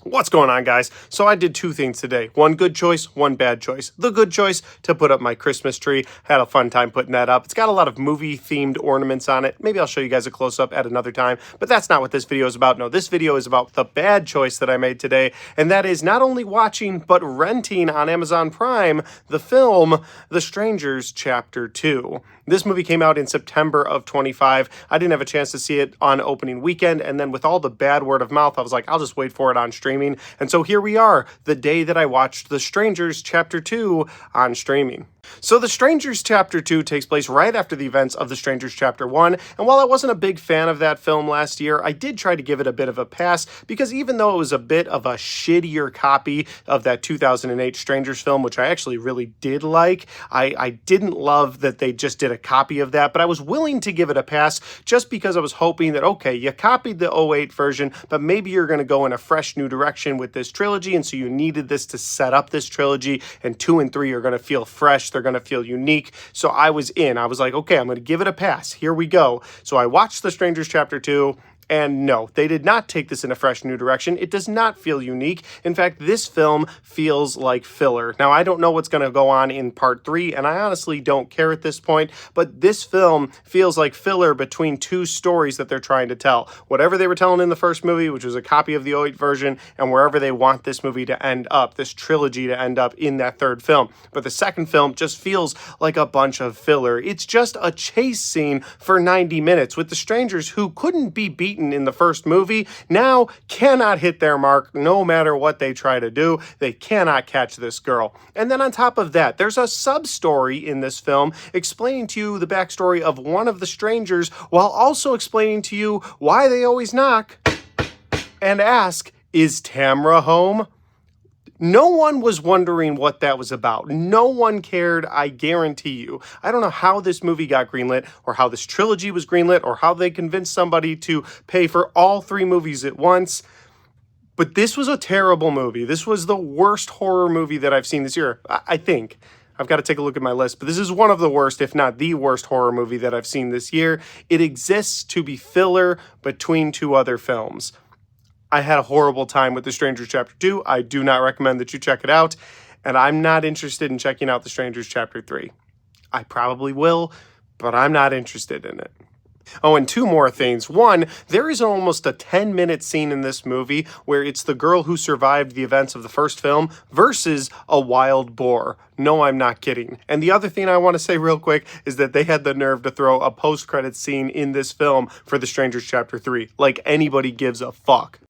What's going on, guys? So I did two things today. One good choice, one bad choice. The good choice, to put up my Christmas tree. Had a fun time putting that up. It's got a lot of movie-themed ornaments on it. Maybe I'll show you guys a close-up at another time, but that's not what this video is about. No, this video is about the bad choice that I made today, and that is not only watching, but renting on Amazon Prime the film The Strangers Chapter 2. This movie came out in September of 25. I didn't have a chance to see it on opening weekend, and then with all the bad word of mouth, I was like, I'll just wait for it on streaming. And so here we are, the day that I watched The Strangers Chapter 2 on streaming. So The Strangers Chapter 2 takes place right after the events of The Strangers Chapter 1, and while I wasn't a big fan of that film last year, I did try to give it a bit of a pass, because even though it was a bit of a shittier copy of that 2008 Strangers film, which I actually really did like, I didn't love that they just did a copy of that, but I was willing to give it a pass just because I was hoping that, okay, you copied the 08 version, but maybe you're going to go in a fresh new direction with this trilogy, and so you needed this to set up this trilogy, and 2 and 3 are going to feel fresh, they're going to feel unique. So I was in. I was like, okay, I'm going to give it a pass. Here we go. So I watched The Strangers Chapter 2. And no, they did not take this in a fresh new direction. It does not feel unique. In fact, this film feels like filler. Now, I don't know what's going to go on in part 3, and I honestly don't care at this point, but this film feels like filler between two stories that they're trying to tell. Whatever they were telling in the first movie, which was a copy of the 08 version, and wherever they want this movie to end up, this trilogy to end up in that third film. But the second film just feels like a bunch of filler. It's just a chase scene for 90 minutes with the strangers who couldn't be beaten in the first movie, now cannot hit their mark no matter what they try to do. They cannot catch this girl. And then on top of that, there's a sub-story in this film explaining to you the backstory of one of the strangers while also explaining to you why they always knock and ask, is Tamra home? No one was wondering what that was about. No one cared, I guarantee you. I don't know how this movie got greenlit, or how this trilogy was greenlit, or how they convinced somebody to pay for all 3 movies at once. But this was a terrible movie. This was the worst horror movie that I've seen this year, I think. I've got to take a look at my list, but this is one of the worst, if not the worst horror movie that I've seen this year. It exists to be filler between 2 other films. I had a horrible time with The Strangers Chapter 2. I do not recommend that you check it out. And I'm not interested in checking out The Strangers Chapter 3. I probably will, but I'm not interested in it. Oh, and 2 more things. One, there is almost a 10-minute scene in this movie where it's the girl who survived the events of the first film versus a wild boar. No, I'm not kidding. And the other thing I want to say real quick is that they had the nerve to throw a post-credits scene in this film for The Strangers Chapter 3. Like anybody gives a fuck.